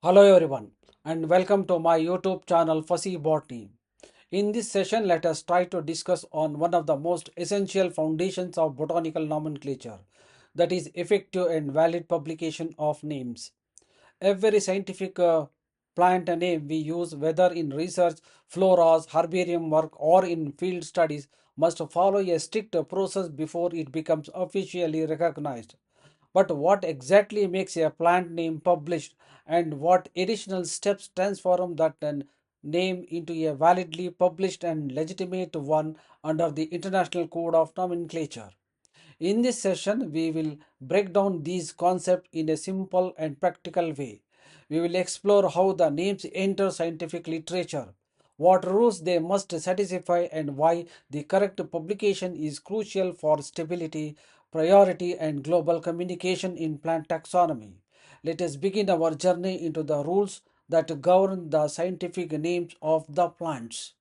Hello everyone and welcome to my YouTube channel Fussy Botany. In this session, let us try to discuss on one of the most essential foundations of botanical nomenclature, that is effective and valid publication of names. Every scientific plant name we use, whether in research, floras, herbarium work, or in field studies, must follow a strict process before it becomes officially recognized. But what exactly makes a plant name published, and what additional steps transform that name into a validly published and legitimate one under the International Code of Nomenclature? In this session, we will break down these concepts in a simple and practical way. We will explore how the names enter scientific literature, what rules they must satisfy, and why the correct publication is crucial for stability, priority, and global communication in plant taxonomy. Let us begin our journey into the rules that govern the scientific names of the plants.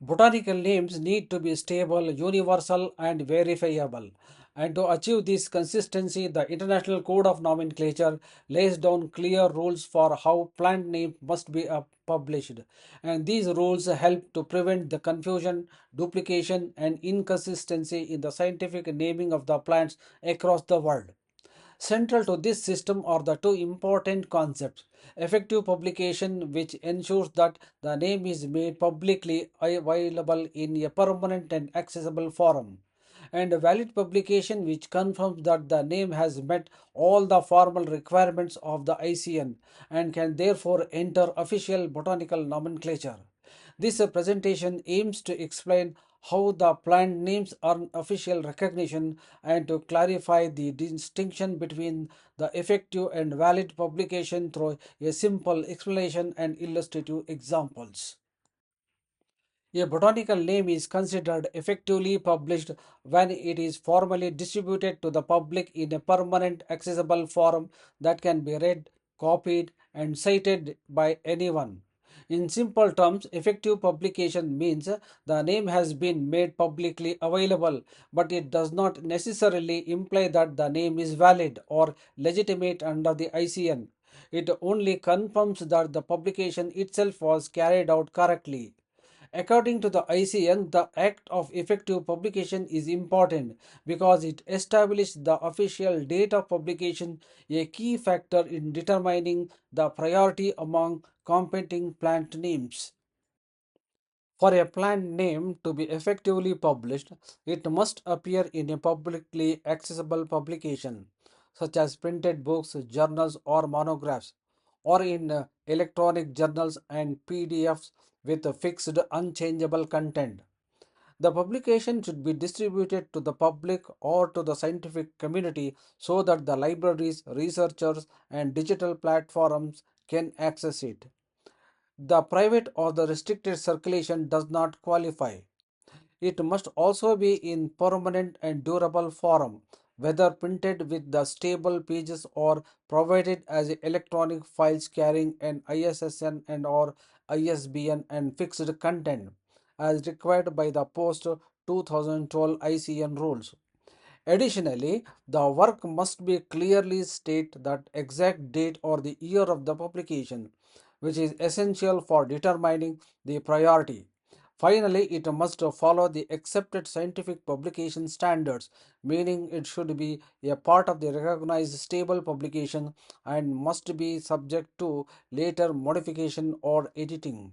Botanical names need to be stable, universal, and verifiable. And to achieve this consistency, the International Code of Nomenclature lays down clear rules for how plant names must be published. And these rules help to prevent the confusion, duplication, and inconsistency in the scientific naming of the plants across the world. Central to this system are the two important concepts: effective publication, which ensures that the name is made publicly available in a permanent and accessible forum, and valid publication, which confirms that the name has met all the formal requirements of the ICN and can therefore enter official botanical nomenclature. This presentation aims to explain how the plant names earn official recognition and to clarify the distinction between the effective and valid publication through a simple explanation and illustrative examples. A botanical name is considered effectively published when it is formally distributed to the public in a permanent, accessible form that can be read, copied, and cited by anyone. In simple terms, effective publication means the name has been made publicly available, but it does not necessarily imply that the name is valid or legitimate under the ICN. It only confirms that the publication itself was carried out correctly. According to the ICN, the act of effective publication is important because it establishes the official date of publication, a key factor in determining the priority among competing plant names. For a plant name to be effectively published, it must appear in a publicly accessible publication, such as printed books, journals, or monographs, or in electronic journals and PDFs with a fixed, unchangeable content. The publication should be distributed to the public or to the scientific community so that the libraries, researchers, and digital platforms can access it. The private or the restricted circulation does not qualify. It must also be in permanent and durable form, whether printed with the stable pages or provided as electronic files carrying an ISSN and or ISBN and fixed content, as required by the post 2012 ICN rules. Additionally, the work must be clearly state that exact date or the year of the publication, which is essential for determining the priority. Finally, it must follow the accepted scientific publication standards, meaning it should be a part of the recognized stable publication and must be subject to later modification or editing.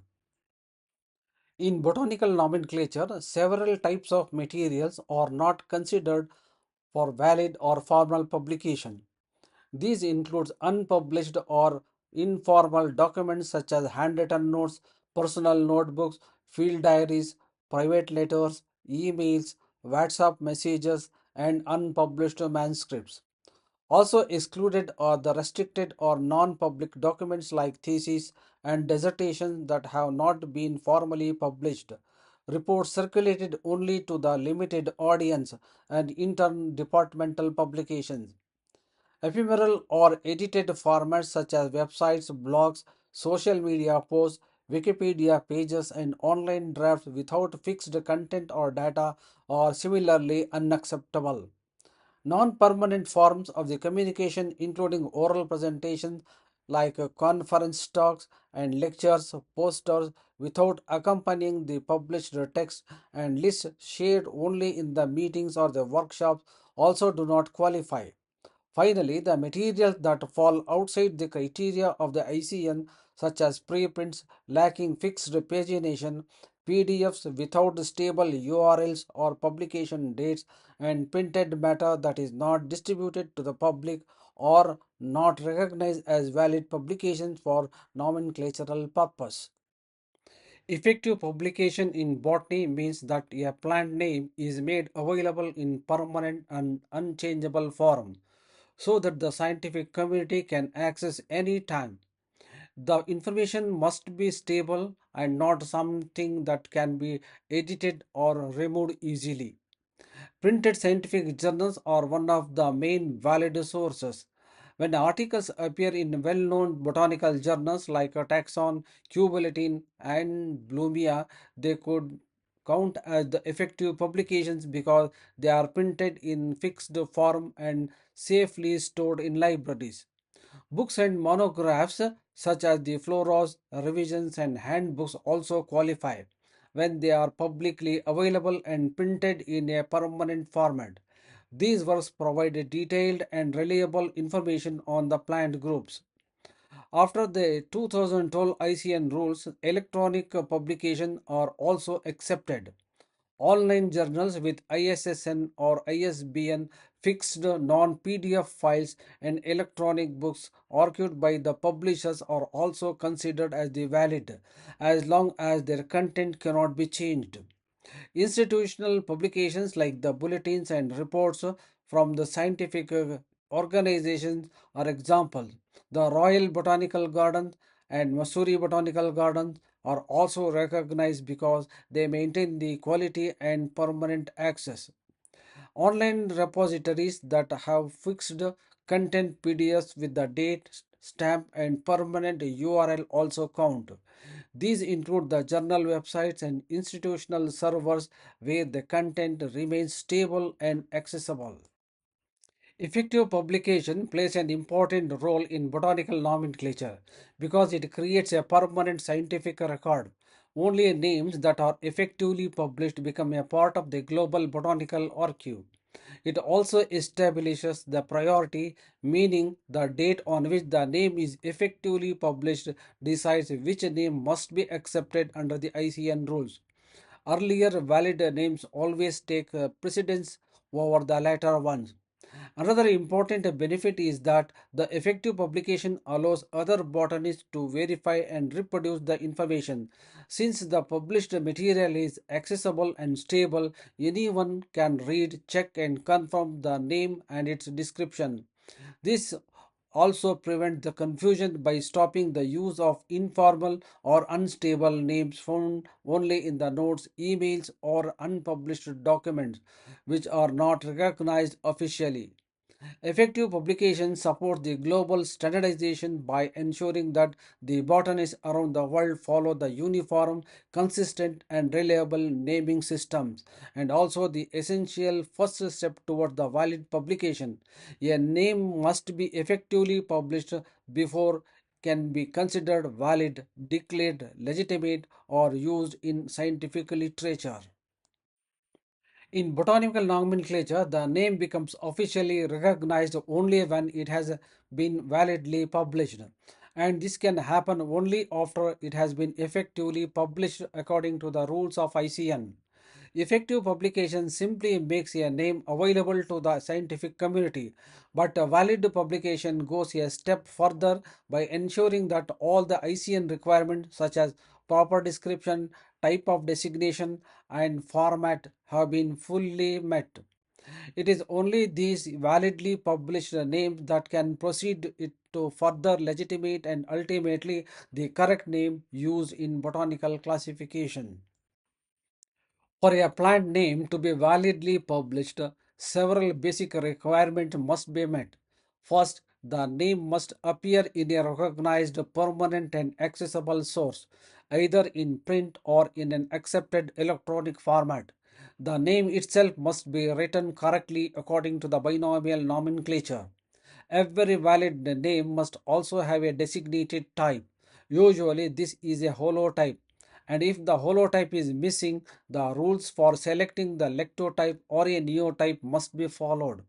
In botanical nomenclature, several types of materials are not considered for valid or formal publication. These include unpublished or informal documents such as handwritten notes, personal notebooks, field diaries, private letters, emails, WhatsApp messages, and unpublished manuscripts. Also excluded are the restricted or non-public documents like theses and dissertations that have not been formally published, reports circulated only to the limited audience, and interdepartmental publications. Ephemeral or edited formats such as websites, blogs, social media posts, Wikipedia pages, and online drafts without fixed content or data are similarly unacceptable. Non permanent forms of the communication, including oral presentations, like conference talks and lectures, posters without accompanying the published text, and lists shared only in the meetings or the workshops also do not qualify. Finally, the materials that fall outside the criteria of the ICN, such as preprints lacking fixed pagination, PDFs without stable URLs or publication dates, and printed matter that is not distributed to the public or not recognized as valid publications for nomenclatural purpose. Effective publication in botany means that a plant name is made available in permanent and unchangeable form so that the scientific community can access any time. The information must be stable and not something that can be edited or removed easily. Printed scientific journals are one of the main valid sources. When articles appear in well known botanical journals like Taxon, Q Bulletin, and Blumia, they could count as the effective publications because they are printed in fixed form and safely stored in libraries. Books and monographs such as the Floros, revisions, and handbooks also qualify when they are publicly available and printed in a permanent format. These works provide detailed and reliable information on the plant groups. After the 2012 ICN rules, electronic publications are also accepted. Online journals with ISSN or ISBN, fixed non-PDF files, and electronic books argued by the publishers are also considered as the valid as long as their content cannot be changed. Institutional publications like the bulletins and reports from the scientific organizations are examples. The Royal Botanical Gardens and Missouri Botanical Gardens are also recognized because they maintain the quality and permanent access. Online repositories that have fixed content PDFs with the date, stamp, and permanent URL also count. These include the journal websites and institutional servers where the content remains stable and accessible. Effective publication plays an important role in botanical nomenclature because it creates a permanent scientific record. Only names that are effectively published become a part of the global botanical archive. It also establishes the priority, meaning the date on which the name is effectively published decides which name must be accepted under the ICN rules. Earlier valid names always take precedence over the later ones. Another important benefit is that the effective publication allows other botanists to verify and reproduce the information. Since the published material is accessible and stable, anyone can read, check, and confirm the name and its description. This also prevents the confusion by stopping the use of informal or unstable names found only in the notes, emails, or unpublished documents, which are not recognized officially. Effective publication supports the global standardization by ensuring that the botanists around the world follow the uniform, consistent, and reliable naming systems, and also the essential first step toward the valid publication. A name must be effectively published before can be considered valid, declared legitimate, or used in scientific literature. In botanical nomenclature, the name becomes officially recognized only when it has been validly published. And this can happen only after it has been effectively published according to the rules of ICN. Effective publication simply makes a name available to the scientific community, but a valid publication goes a step further by ensuring that all the ICN requirements, such as proper description, type of designation, and format, have been fully met. It is only these validly published names that can proceed it to further legitimate and ultimately the correct name used in botanical classification. For a plant name to be validly published, several basic requirements must be met. First, the name must appear in a recognized, permanent, and accessible source, either in print or in an accepted electronic format. The name itself must be written correctly according to the binomial nomenclature. Every valid name must also have a designated type. Usually, this is a holotype. And if the holotype is missing, the rules for selecting the lectotype or a neotype must be followed.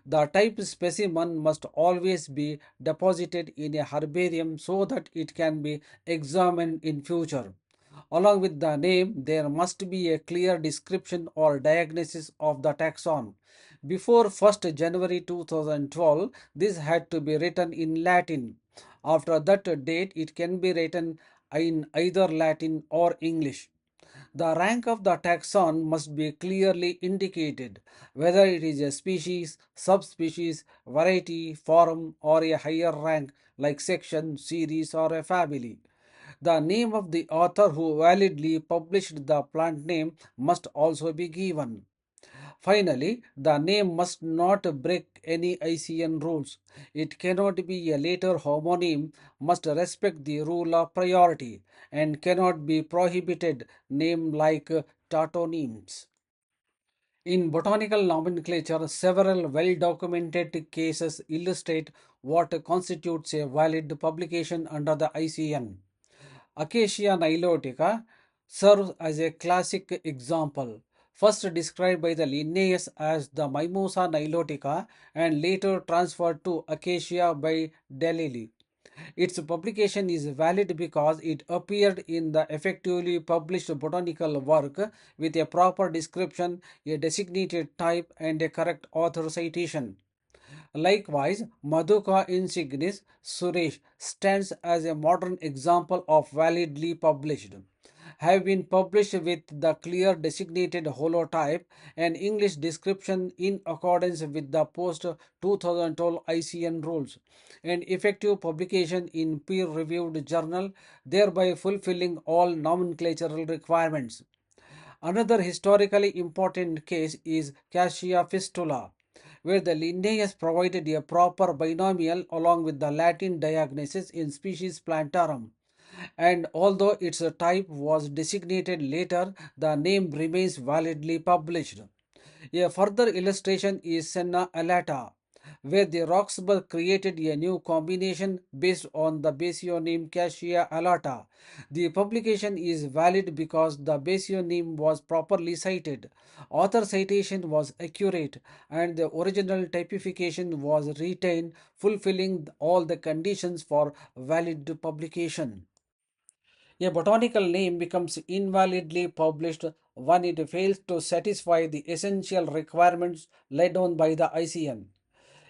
The type specimen must always be deposited in a herbarium so that it can be examined in future. Along with the name, there must be a clear description or diagnosis of the taxon. Before 1st January 2012, this had to be written in Latin. After that date, it can be written in either Latin or English. The rank of the taxon must be clearly indicated, whether it is a species, subspecies, variety, form, or a higher rank like section, series, or a family. The name of the author who validly published the plant name must also be given. Finally, the name must not break any ICN rules. It cannot be a later homonym, must respect the rule of priority, and cannot be prohibited name like tautonyms. In botanical nomenclature, several well-documented cases illustrate what constitutes a valid publication under the ICN. Acacia nilotica serves as a classic example, first described by the Linnaeus as the Mimosa nilotica and later transferred to Acacia by Delely. Its publication is valid because it appeared in the effectively published botanical work with a proper description, a designated type, and a correct author citation. Likewise, Madhuka insignis Suresh stands as a modern example of validly published. Have been published with the clear designated holotype and English description in accordance with the post 2012 ICN rules and effective publication in peer reviewed journal, thereby fulfilling all nomenclatural requirements. Another historically important case is Cassia fistula, where the Linnaeus provided a proper binomial along with the Latin diagnosis in species plantarum. And although its type was designated later, the name remains validly published. A further illustration is Senna alata, where the Roxburgh created a new combination based on the basionym Cassia alata. The publication is valid because the basionym was properly cited, author citation was accurate, and the original typification was retained, fulfilling all the conditions for valid publication. A botanical name becomes invalidly published when it fails to satisfy the essential requirements laid down by the ICN,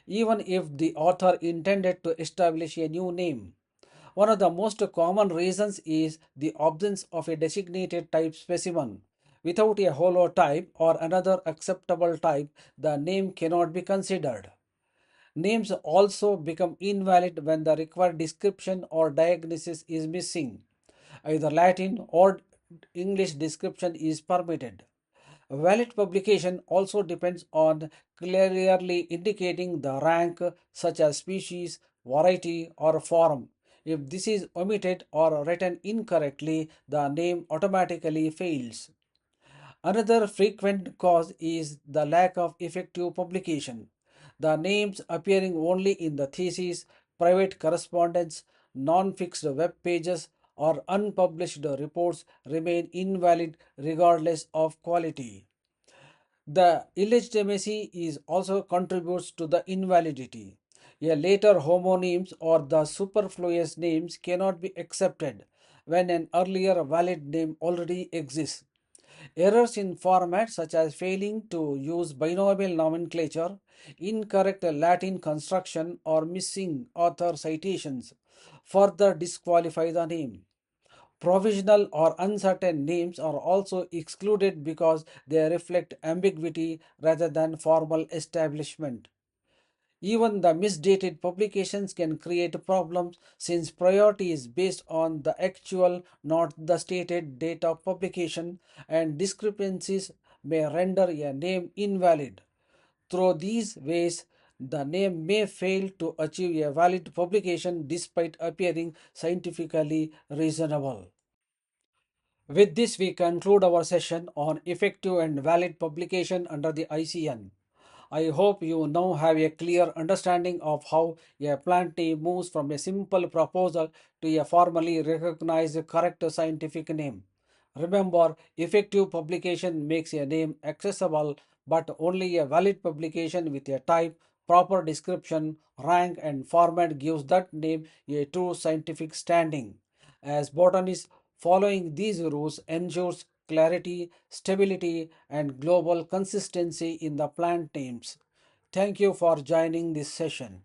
even if the author intended to establish a new name. One of the most common reasons is the absence of a designated type specimen. Without a holotype or another acceptable type, the name cannot be considered. Names also become invalid when the required description or diagnosis is missing. Either Latin or English description is permitted. Valid publication also depends on clearly indicating the rank, such as species, variety, or form. If this is omitted or written incorrectly, the name automatically fails. Another frequent cause is the lack of effective publication. The names appearing only in the thesis, private correspondence, non-fixed web pages, or unpublished reports remain invalid regardless of quality. The illegitimacy is also contributes to the invalidity. A later homonyms or the superfluous names cannot be accepted when an earlier valid name already exists. Errors in format such as failing to use binomial nomenclature, incorrect Latin construction, or missing author citations further disqualify the name. Provisional or uncertain names are also excluded because they reflect ambiguity rather than formal establishment. Even the misdated publications can create problems since priority is based on the actual, not the stated date of publication, and discrepancies may render a name invalid. Through these ways, the name may fail to achieve a valid publication despite appearing scientifically reasonable. With this, we conclude our session on effective and valid publication under the ICN. I hope you now have a clear understanding of how a plant name moves from a simple proposal to a formally recognized correct scientific name. Remember, effective publication makes a name accessible, but only a valid publication with a type, proper description, rank, and format gives that name a true scientific standing. As botanists, following these rules ensures clarity, stability, and global consistency in the plant names. Thank you for joining this session.